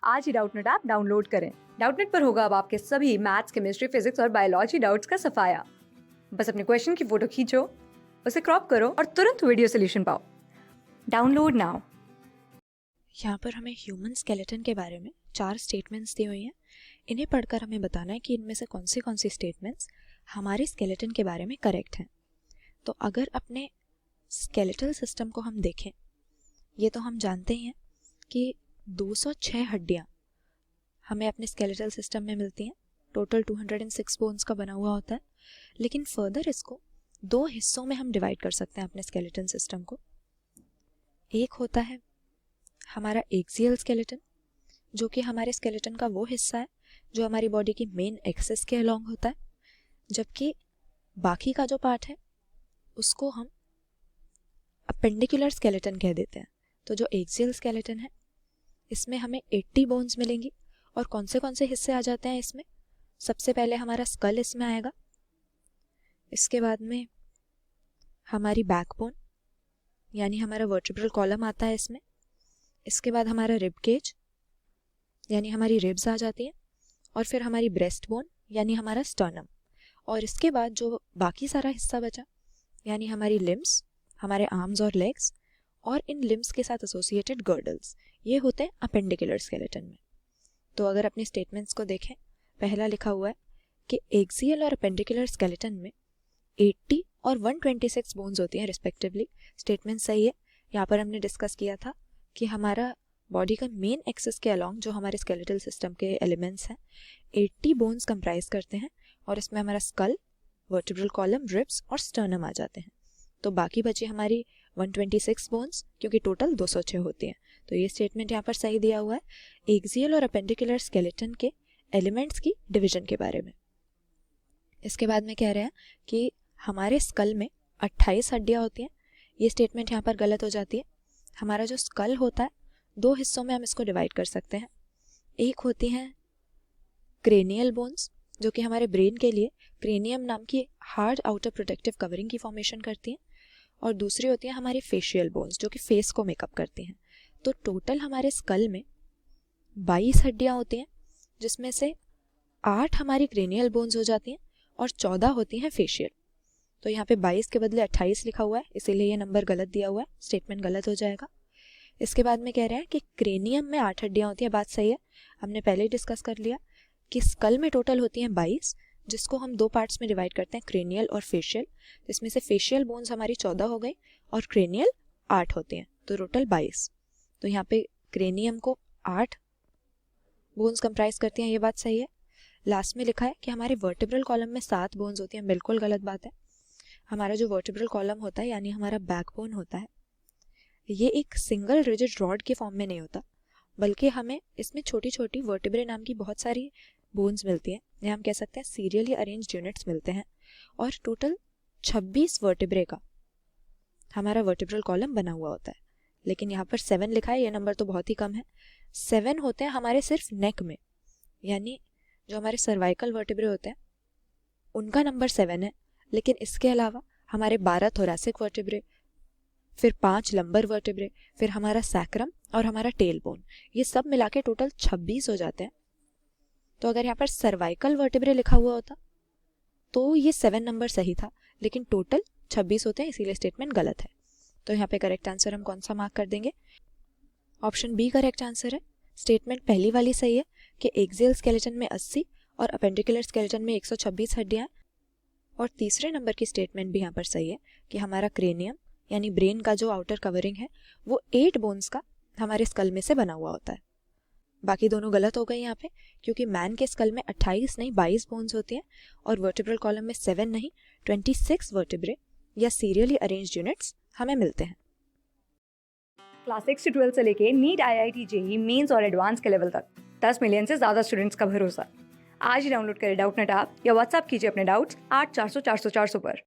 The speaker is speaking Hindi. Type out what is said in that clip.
आज ही डाउटनेट ऐप डाउनलोड करें। डाउटनेट पर होगा अब आपके सभी मैथ्स, केमिस्ट्री, फिजिक्स और बायोलॉजी डाउट्स का सफाया। बस अपने क्वेश्चन की फोटो खींचो, उसे क्रॉप करो और तुरंत वीडियो सोल्यूशन पाओ। Download now. यहाँ पर हमें ह्यूमन स्केलेटन के बारे में 4 स्टेटमेंट्स दी हुई हैं। इन्हें पढ़कर हमें बताना है कि इनमें से कौन सी स्टेटमेंट्स हमारे स्केलेटन के बारे में करेक्ट हैं। तो अगर अपने स्केलेटल सिस्टम को हम देखें, ये तो हम जानते ही हैं कि 206 हड्डियाँ हमें अपने स्केलेटल सिस्टम में मिलती हैं। टोटल 206 बोन्स का बना हुआ होता है। लेकिन फर्दर इसको 2 हिस्सों में हम डिवाइड कर सकते हैं अपने स्केलेटन सिस्टम को। एक होता है हमारा एक्सियल स्केलेटन, जो कि हमारे स्केलेटन का वो हिस्सा है जो हमारी बॉडी की मेन एक्सिस के अलोंग होता है, जबकि बाकी का जो पार्ट है उसको हम अपेंडिकुलर स्केलेटन कह देते हैं। तो जो एक्सियल स्केलेटन है इसमें हमें 80 बोन्स मिलेंगी। और कौन से हिस्से आ जाते हैं इसमें? सबसे पहले हमारा स्कल इसमें आएगा, इसके बाद में हमारी बैकबोन यानी हमारा वर्टिब्रल कॉलम आता है इसमें, इसके बाद हमारा रिब केज यानी हमारी रिब्स आ जाती हैं, और फिर हमारी ब्रेस्ट बोन यानी हमारा स्टर्नम, और इसके बाद जो बाकी सारा हिस्सा बचा यानी हमारी लिम्स, हमारे आर्म्स और लेग्स, और इन लिम्स के साथ एसोसिएटेड गर्डल्स, ये होते हैं अपेंडिकुलर स्केलेटन में। तो अगर अपने स्टेटमेंट्स को देखें, पहला लिखा हुआ है कि एक्सियल और अपेंडिकुलर स्केलेटन में 80 और 126 बोन्स होती हैं रिस्पेक्टिवली। स्टेटमेंट सही है। यहाँ पर हमने डिस्कस किया था कि हमारा बॉडी का मेन एक्सिस के अलोंग जो हमारे स्केलेटल सिस्टम के एलिमेंट्स हैं 80 बोन्स कंप्राइज करते हैं, और इसमें हमारा स्कल, वर्टिब्रल कॉलम, रिब्स और स्टर्नम आ जाते हैं। तो बाकी बची हमारी 126 बोन्स, क्योंकि टोटल 206 होती हैं। तो ये स्टेटमेंट यहाँ पर सही दिया हुआ है एक्सियल और अपेंडिकुलर स्केलेटन के एलिमेंट्स की डिवीजन के बारे में। इसके बाद में कह रहे हैं कि हमारे स्कल में 28 हड्डियाँ होती हैं। ये स्टेटमेंट यहाँ पर गलत हो जाती है। हमारा जो स्कल होता है 2 हिस्सों में हम इसको डिवाइड कर सकते हैं। एक होती हैं क्रेनियल बोन्स, जो कि हमारे ब्रेन के लिए क्रेनियम नाम की हार्ड आउटर प्रोटेक्टिव कवरिंग की फॉर्मेशन करती हैं, और दूसरी होती हैं हमारी फेशियल बोन्स, जो कि फेस को मेकअप करती हैं। तो टोटल हमारे स्कल में 22 हड्डियाँ होती हैं, जिसमें से 8 हमारी क्रेनियल बोन्स हो जाती हैं और 14 होती हैं फेशियल। तो यहाँ पे 22 के बदले 28 लिखा हुआ है, इसीलिए ये नंबर गलत दिया हुआ है, स्टेटमेंट गलत हो जाएगा। इसके बाद में कह रहे हैं कि क्रेनियम में 8 हड्डियाँ होती हैं। बात सही है, हमने पहले ही डिस्कस कर लिया कि स्कल में टोटल होती हैं 22, जिसको हम 2 पार्ट्स में डिवाइड करते हैं, क्रेनियल और फेशियल। जिसमें से फेशियल बोन्स हमारी 14 हो गई और क्रेनियल 8 होती हैं, तो टोटल 22। तो यहाँ पे क्रेनियम को 8 बोन्स कंप्राइज करती हैं, ये बात सही है। लास्ट में लिखा है कि हमारे वर्टिब्रल कॉलम में 7 बोन्स होती हैं, बिल्कुल गलत बात है। हमारा जो वर्टिब्रल कॉलम होता है यानी हमारा बैकबोन होता है, ये एक सिंगल रिजिड रॉड के फॉर्म में नहीं होता, बल्कि हमें इसमें छोटी छोटी वर्टिब्रे नाम की बहुत सारी बोन्स मिलती हैं, या हम कह सकते हैं सीरियली अरेंज्ड यूनिट्स मिलते हैं। और टोटल 26 वर्टिब्रे का हमारा वर्टिब्रल कॉलम बना हुआ होता है। लेकिन यहाँ पर 7 लिखा है, ये नंबर तो बहुत ही कम है। 7 होते हैं हमारे सिर्फ नेक में, यानी जो हमारे सर्वाइकल वर्टिब्रे होते हैं उनका नंबर 7 है। लेकिन इसके अलावा हमारे 12 थोरैसिक वर्टिब्रे, फिर 5 लंबर वर्टिब्रे, फिर हमारा सैक्रम और हमारा टेल बोन, ये सब मिला के टोटल 26 हो जाते हैं। तो अगर यहाँ पर सर्वाइकल वर्टिब्रे लिखा हुआ होता तो ये 7 नंबर सही था, लेकिन टोटल 26 होते हैं, इसीलिए स्टेटमेंट गलत है। तो यहाँ पे करेक्ट आंसर हम कौन सा मार्क कर देंगे? ऑप्शन बी करेक्ट आंसर है। स्टेटमेंट पहली वाली सही है कि एक्सियल स्केलेटन में 80 और अपेंडिकुलर स्केलेटन में 126 हड्डियाँ, और तीसरे नंबर की स्टेटमेंट भी यहाँ पर सही है कि हमारा क्रेनियम यानी ब्रेन का जो आउटर कवरिंग है वो 8 बोन्स का हमारे स्कल में से बना हुआ होता है। बाकी दोनों गलत हो गए यहाँ पे, क्योंकि मैन के स्कल में 28 नहीं 22 बोन्स होती हैं, और वर्टिब्रल कॉलम में 7 नहीं 26 वर्टिब्रे या सीरियली अरेंज्ड यूनिट्स हमें मिलते हैं। क्लास 6 से 12 से लेके नीट, IIT, JEE मेंस और एडवांस के लेवल तक 10 मिलियन से ज्यादा स्टूडेंट्स का भरोसा। आज ही डाउनलोड करें डाउटनेट ऐप या व्हाट्सएप कीजिए अपने डाउट्स 8400 400 400 पर।